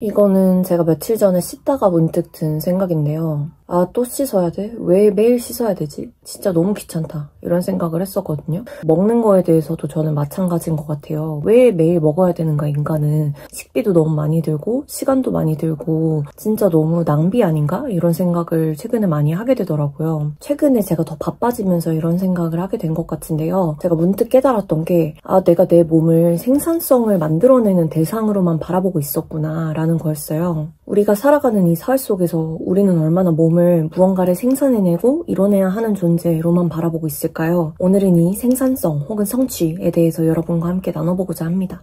이거는 제가 며칠 전에 씻다가 문득 든 생각인데요. 아, 또 씻어야 돼? 왜 매일 씻어야 되지? 진짜 너무 귀찮다. 이런 생각을 했었거든요. 먹는 거에 대해서도 저는 마찬가지인 것 같아요. 왜 매일 먹어야 되는가, 인간은. 식비도 너무 많이 들고, 시간도 많이 들고, 진짜 너무 낭비 아닌가? 이런 생각을 최근에 많이 하게 되더라고요. 최근에 제가 더 바빠지면서 이런 생각을 하게 된 것 같은데요. 제가 문득 깨달았던 게, 아, 내가 내 몸을 생산성을 만들어내는 대상으로만 바라보고 있었구나, 라는 거였어요. 우리가 살아가는 이 사회 속에서 우리는 얼마나 몸을 무언가를 생산해내고 이뤄내야 하는 존재로만 바라보고 있을까요? 오늘은 이 생산성 혹은 성취에 대해서 여러분과 함께 나눠보고자 합니다.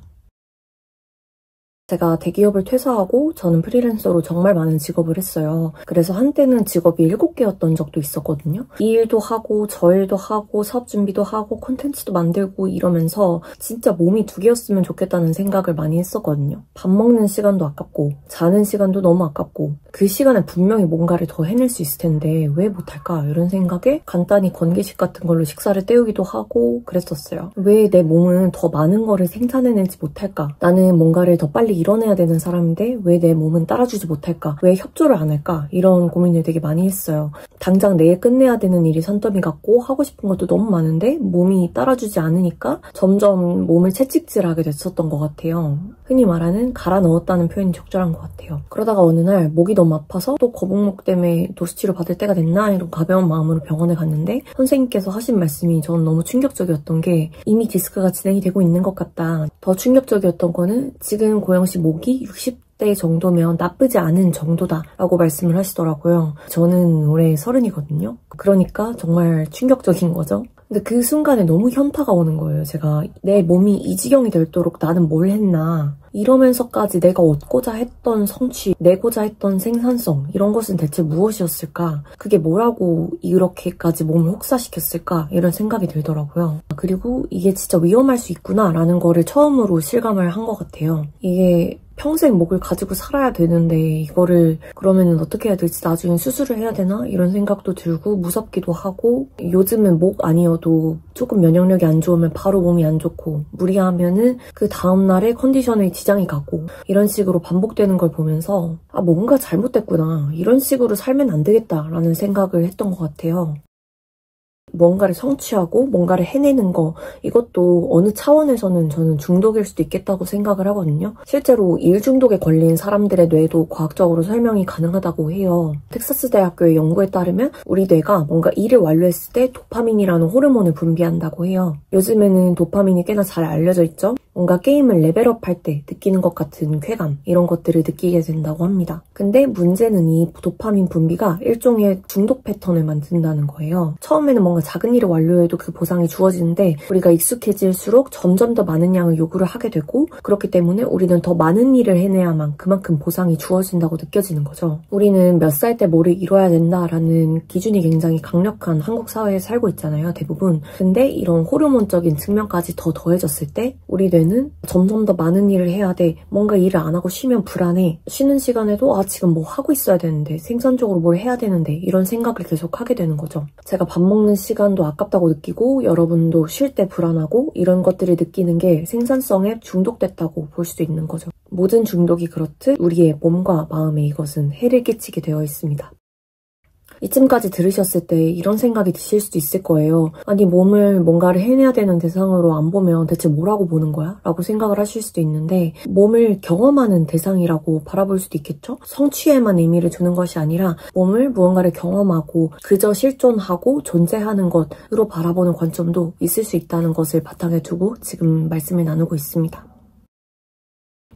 제가 대기업을 퇴사하고 저는 프리랜서로 정말 많은 직업을 했어요. 그래서 한때는 직업이 7개였던 적도 있었거든요. 이 일도 하고 저 일도 하고 사업 준비도 하고 콘텐츠도 만들고 이러면서 진짜 몸이 2개였으면 좋겠다는 생각을 많이 했었거든요. 밥 먹는 시간도 아깝고 자는 시간도 너무 아깝고 그 시간에 분명히 뭔가를 더 해낼 수 있을 텐데 왜 못할까? 이런 생각에 간단히 건기식 같은 걸로 식사를 때우기도 하고 그랬었어요. 왜 내 몸은 더 많은 거를 생산해내지 못할까? 나는 뭔가를 더 빨리 이뤄내야 되는 사람인데 왜 내 몸은 따라주지 못할까? 왜 협조를 안 할까? 이런 고민을 되게 많이 했어요. 당장 내일 끝내야 되는 일이 산더미 같고 하고 싶은 것도 너무 많은데 몸이 따라주지 않으니까 점점 몸을 채찍질하게 됐었던 것 같아요. 흔히 말하는 갈아 넣었다는 표현이 적절한 것 같아요. 그러다가 어느 날 목이 너무 아파서 또 거북목 때문에 도수치료 받을 때가 됐나? 이런 가벼운 마음으로 병원에 갔는데 선생님께서 하신 말씀이 저는 너무 충격적이었던 게 이미 디스크가 진행이 되고 있는 것 같다. 더 충격적이었던 거는 지금 고영 씨 목이 60대 정도면 나쁘지 않은 정도다 라고 말씀을 하시더라고요. 저는 올해 30이거든요. 그러니까 정말 충격적인 거죠. 근데 그 순간에 너무 현타가 오는 거예요. 제가 내 몸이 이 지경이 되도록 나는 뭘 했나. 이러면서까지 내가 얻고자 했던 성취, 내고자 했던 생산성 이런 것은 대체 무엇이었을까? 그게 뭐라고 이렇게까지 몸을 혹사시켰을까? 이런 생각이 들더라고요. 그리고 이게 진짜 위험할 수 있구나 라는 거를 처음으로 실감을 한 것 같아요. 이게 평생 목을 가지고 살아야 되는데 이거를 그러면은 어떻게 해야 될지 나중에 수술을 해야 되나? 이런 생각도 들고 무섭기도 하고 요즘은 목 아니어도 조금 면역력이 안 좋으면 바로 몸이 안 좋고 무리하면은 그 다음날에 컨디션에 지장이 가고 이런 식으로 반복되는 걸 보면서 아 뭔가 잘못됐구나 이런 식으로 살면 안 되겠다라는 생각을 했던 것 같아요. 뭔가를 성취하고 뭔가를 해내는 거 이것도 어느 차원에서는 저는 중독일 수도 있겠다고 생각을 하거든요. 실제로 일 중독에 걸린 사람들의 뇌도 과학적으로 설명이 가능하다고 해요. 텍사스 대학교의 연구에 따르면 우리 뇌가 뭔가 일을 완료했을 때 도파민이라는 호르몬을 분비한다고 해요. 요즘에는 도파민이 꽤나 잘 알려져 있죠. 뭔가 게임을 레벨업할 때 느끼는 것 같은 쾌감 이런 것들을 느끼게 된다고 합니다. 근데 문제는 이 도파민 분비가 일종의 중독 패턴을 만든다는 거예요. 처음에는 뭔가 작은 일을 완료해도 그 보상이 주어지는데 우리가 익숙해질수록 점점 더 많은 양을 요구를 하게 되고 그렇기 때문에 우리는 더 많은 일을 해내야만 그만큼 보상이 주어진다고 느껴지는 거죠. 우리는 몇 살 때 뭐를 이뤄야 된다라는 기준이 굉장히 강력한 한국 사회에 살고 있잖아요, 대부분. 근데 이런 호르몬적인 측면까지 더 더해졌을 때 우리 뇌는 점점 더 많은 일을 해야 돼. 뭔가 일을 안 하고 쉬면 불안해. 쉬는 시간에도 아 지금 뭐 하고 있어야 되는데 생산적으로 뭘 해야 되는데 이런 생각을 계속 하게 되는 거죠. 제가 밥 먹는 시간도 아깝다고 느끼고 여러분도 쉴 때 불안하고 이런 것들을 느끼는 게 생산성에 중독됐다고 볼 수도 있는 거죠. 모든 중독이 그렇듯 우리의 몸과 마음에 이것은 해를 끼치게 되어 있습니다. 이쯤까지 들으셨을 때 이런 생각이 드실 수도 있을 거예요. 아니 몸을 뭔가를 해내야 되는 대상으로 안 보면 대체 뭐라고 보는 거야? 라고 생각을 하실 수도 있는데 몸을 경험하는 대상이라고 바라볼 수도 있겠죠? 성취에만 의미를 두는 것이 아니라 몸을 무언가를 경험하고 그저 실존하고 존재하는 것으로 바라보는 관점도 있을 수 있다는 것을 바탕에 두고 지금 말씀을 나누고 있습니다.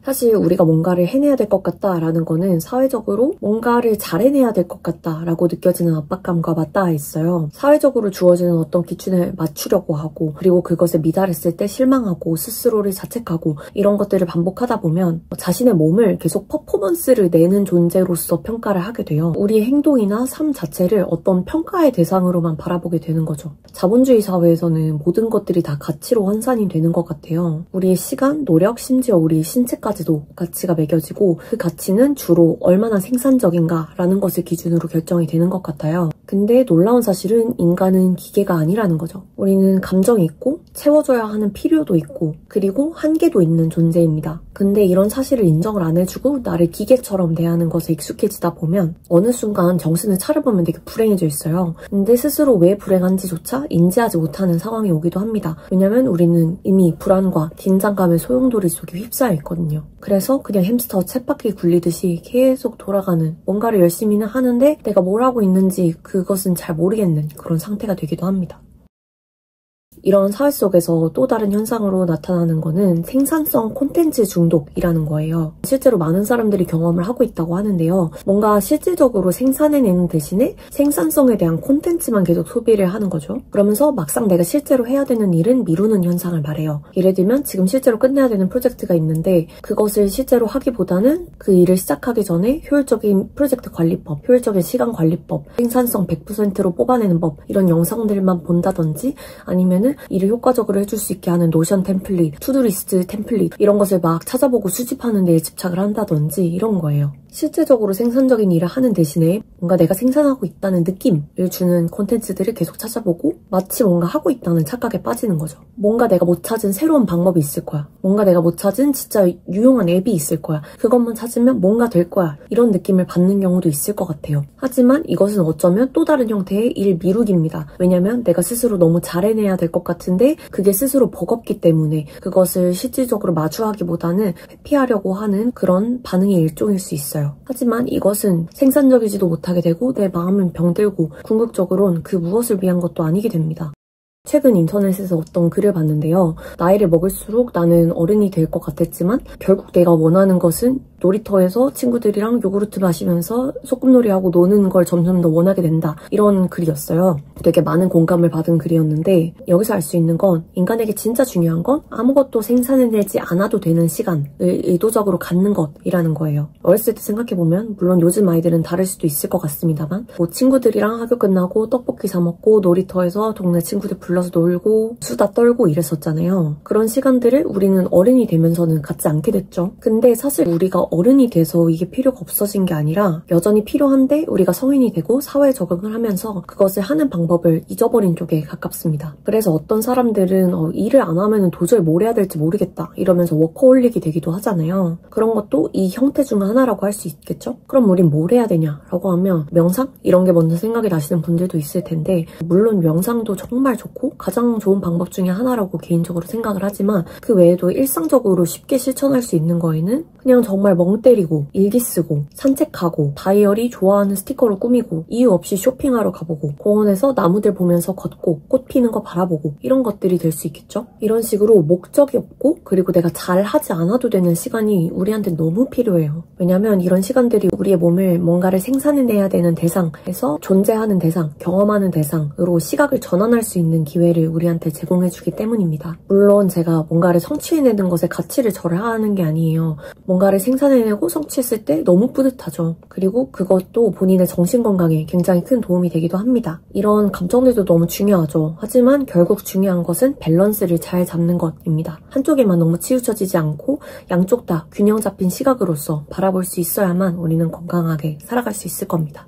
사실 우리가 뭔가를 해내야 될 것 같다라는 거는 사회적으로 뭔가를 잘 해내야 될 것 같다라고 느껴지는 압박감과 맞닿아 있어요. 사회적으로 주어지는 어떤 기준에 맞추려고 하고 그리고 그것에 미달했을 때 실망하고 스스로를 자책하고 이런 것들을 반복하다 보면 자신의 몸을 계속 퍼포먼스를 내는 존재로서 평가를 하게 돼요. 우리의 행동이나 삶 자체를 어떤 평가의 대상으로만 바라보게 되는 거죠. 자본주의 사회에서는 모든 것들이 다 가치로 환산이 되는 것 같아요. 우리의 시간, 노력, 심지어 우리의 신체까지도 가치가 매겨지고 그 가치는 주로 얼마나 생산적인가라는 것을 기준으로 결정이 되는 것 같아요. 근데 놀라운 사실은 인간은 기계가 아니라는 거죠. 우리는 감정이 있고 채워줘야 하는 필요도 있고 그리고 한계도 있는 존재입니다. 근데 이런 사실을 인정을 안 해주고 나를 기계처럼 대하는 것에 익숙해지다 보면 어느 순간 정신을 차려보면 되게 불행해져 있어요. 근데 스스로 왜 불행한지조차 인지하지 못하는 상황이 오기도 합니다. 왜냐면 우리는 이미 불안과 긴장감의 소용돌이 속에 휩싸여 있거든요. 그래서 그냥 햄스터 쳇바퀴 굴리듯이 계속 돌아가는, 뭔가를 열심히는 하는데 내가 뭘 하고 있는지 그것은 잘 모르겠는 그런 상태가 되기도 합니다. 이런 사회 속에서 또 다른 현상으로 나타나는 거는 생산성 콘텐츠 중독이라는 거예요. 실제로 많은 사람들이 경험을 하고 있다고 하는데요. 뭔가 실질적으로 생산해내는 대신에 생산성에 대한 콘텐츠만 계속 소비를 하는 거죠. 그러면서 막상 내가 실제로 해야 되는 일은 미루는 현상을 말해요. 예를 들면 지금 실제로 끝내야 되는 프로젝트가 있는데 그것을 실제로 하기보다는 그 일을 시작하기 전에 효율적인 프로젝트 관리법, 효율적인 시간 관리법, 생산성 100%로 뽑아내는 법, 이런 영상들만 본다든지 아니면은 일을 효과적으로 해줄 수 있게 하는 노션 템플릿, 투두리스트 템플릿 이런 것을 막 찾아보고 수집하는 데에 집착을 한다든지 이런 거예요. 실제적으로 생산적인 일을 하는 대신에 뭔가 내가 생산하고 있다는 느낌을 주는 콘텐츠들을 계속 찾아보고 마치 뭔가 하고 있다는 착각에 빠지는 거죠. 뭔가 내가 못 찾은 새로운 방법이 있을 거야. 뭔가 내가 못 찾은 진짜 유용한 앱이 있을 거야. 그것만 찾으면 뭔가 될 거야. 이런 느낌을 받는 경우도 있을 것 같아요. 하지만 이것은 어쩌면 또 다른 형태의 일 미루기입니다. 왜냐면 내가 스스로 너무 잘해내야 될 것 같은데 그게 스스로 버겁기 때문에 그것을 실질적으로 마주하기보다는 회피하려고 하는 그런 반응의 일종일 수 있어요. 하지만 이것은 생산적이지도 못하게 되고 내 마음은 병들고 궁극적으로는 그 무엇을 위한 것도 아니게 됩니다. 최근 인터넷에서 어떤 글을 봤는데요. 나이를 먹을수록 나는 어른이 될 것 같았지만 결국 내가 원하는 것은 놀이터에서 친구들이랑 요구르트 마시면서 소꿉놀이하고 노는 걸 점점 더 원하게 된다. 이런 글이었어요. 되게 많은 공감을 받은 글이었는데 여기서 알 수 있는 건 인간에게 진짜 중요한 건 아무것도 생산해내지 않아도 되는 시간을 의도적으로 갖는 것이라는 거예요. 어렸을 때 생각해보면 물론 요즘 아이들은 다를 수도 있을 것 같습니다만 뭐 친구들이랑 학교 끝나고 떡볶이 사 먹고 놀이터에서 동네 친구들 불러서 놀고 수다 떨고 이랬었잖아요. 그런 시간들을 우리는 어른이 되면서는 갖지 않게 됐죠. 근데 사실 우리가 어른이 돼서 이게 필요가 없어진 게 아니라 여전히 필요한데 우리가 성인이 되고 사회에 적응을 하면서 그것을 하는 방법을 잊어버린 쪽에 가깝습니다. 그래서 어떤 사람들은 일을 안 하면 도저히 뭘 해야 될지 모르겠다 이러면서 워커홀릭이 되기도 하잖아요. 그런 것도 이 형태 중 하나라고 할 수 있겠죠? 그럼 우린 뭘 해야 되냐라고 하면 명상? 이런 게 먼저 생각이 나시는 분들도 있을 텐데 물론 명상도 정말 좋고 가장 좋은 방법 중에 하나라고 개인적으로 생각을 하지만 그 외에도 일상적으로 쉽게 실천할 수 있는 거에는 그냥 정말 멍 때리고 일기 쓰고 산책하고 다이어리 좋아하는 스티커로 꾸미고 이유 없이 쇼핑하러 가보고 공원에서 나무들 보면서 걷고 꽃 피는 거 바라보고 이런 것들이 될 수 있겠죠? 이런 식으로 목적이 없고 그리고 내가 잘 하지 않아도 되는 시간이 우리한테 너무 필요해요. 왜냐면 이런 시간들이 우리의 몸을 뭔가를 생산해내야 되는 대상에서 존재하는 대상, 경험하는 대상으로 시각을 전환할 수 있는 기회를 우리한테 제공해주기 때문입니다. 물론 제가 뭔가를 성취해내는 것에 가치를 절하하는 게 아니에요. 뭔가를 생산해내고 성취했을 때 너무 뿌듯하죠. 그리고 그것도 본인의 정신건강에 굉장히 큰 도움이 되기도 합니다. 이런 감정들도 너무 중요하죠. 하지만 결국 중요한 것은 밸런스를 잘 잡는 것입니다. 한쪽에만 너무 치우쳐지지 않고 양쪽 다 균형 잡힌 시각으로서 바라볼 수 있어야만 우리는 건강하게 살아갈 수 있을 겁니다.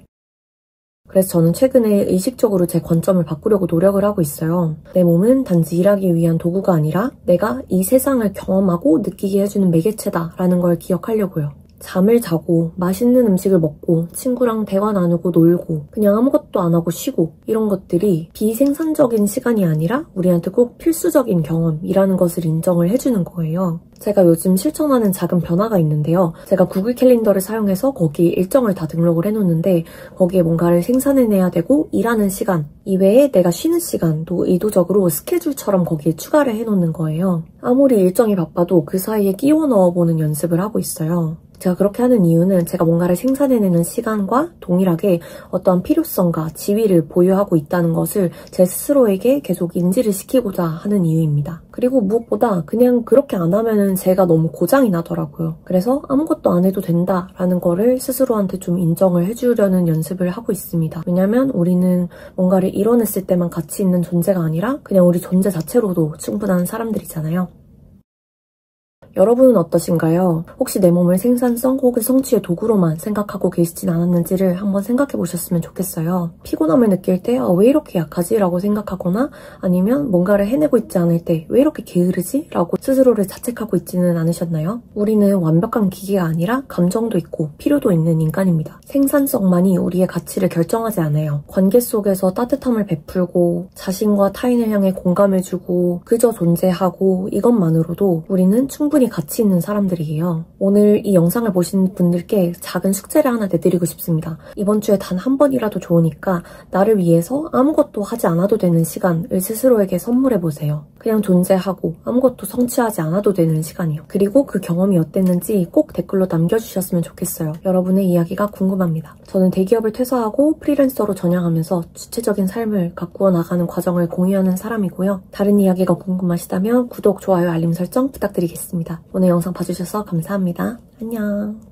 그래서 저는 최근에 의식적으로 제 관점을 바꾸려고 노력을 하고 있어요. 내 몸은 단지 일하기 위한 도구가 아니라 내가 이 세상을 경험하고 느끼게 해주는 매개체다라는 걸 기억하려고요. 잠을 자고 맛있는 음식을 먹고 친구랑 대화 나누고 놀고 그냥 아무것도 안 하고 쉬고 이런 것들이 비생산적인 시간이 아니라 우리한테 꼭 필수적인 경험이라는 것을 인정을 해주는 거예요. 제가 요즘 실천하는 작은 변화가 있는데요. 제가 구글 캘린더를 사용해서 거기에 일정을 다 등록을 해놓는데 거기에 뭔가를 생산해내야 되고 일하는 시간 이외에 내가 쉬는 시간도 의도적으로 스케줄처럼 거기에 추가를 해놓는 거예요. 아무리 일정이 바빠도 그 사이에 끼워 넣어보는 연습을 하고 있어요. 제가 그렇게 하는 이유는 제가 뭔가를 생산해내는 시간과 동일하게 어떠한 필요성과 지위를 보유하고 있다는 것을 제 스스로에게 계속 인지를 시키고자 하는 이유입니다. 그리고 무엇보다 그냥 그렇게 안 하면은 제가 너무 고장이 나더라고요. 그래서 아무것도 안 해도 된다라는 거를 스스로한테 좀 인정을 해주려는 연습을 하고 있습니다. 왜냐면 우리는 뭔가를 이뤄냈을 때만 가치 있는 존재가 아니라 그냥 우리 존재 자체로도 충분한 사람들이잖아요. 여러분은 어떠신가요? 혹시 내 몸을 생산성 혹은 성취의 도구로만 생각하고 계시진 않았는지를 한번 생각해 보셨으면 좋겠어요. 피곤함을 느낄 때 왜 이렇게 약하지? 라고 생각하거나 아니면 뭔가를 해내고 있지 않을 때 왜 이렇게 게으르지? 라고 스스로를 자책하고 있지는 않으셨나요? 우리는 완벽한 기계가 아니라 감정도 있고 필요도 있는 인간입니다. 생산성만이 우리의 가치를 결정하지 않아요. 관계 속에서 따뜻함을 베풀고 자신과 타인을 향해 공감해주고 그저 존재하고 이것만으로도 우리는 충분히 가치 있는 사람들이에요. 오늘 이 영상을 보신 분들께 작은 숙제를 하나 내드리고 싶습니다. 이번 주에 단 한 번이라도 좋으니까 나를 위해서 아무것도 하지 않아도 되는 시간을 스스로에게 선물해보세요. 그냥 존재하고 아무것도 성취하지 않아도 되는 시간이요. 그리고 그 경험이 어땠는지 꼭 댓글로 남겨주셨으면 좋겠어요. 여러분의 이야기가 궁금합니다. 저는 대기업을 퇴사하고 프리랜서로 전향하면서 주체적인 삶을 가꾸어 나가는 과정을 공유하는 사람이고요. 다른 이야기가 궁금하시다면 구독, 좋아요, 알림 설정 부탁드리겠습니다. 오늘 영상 봐주셔서 감사합니다. 안녕.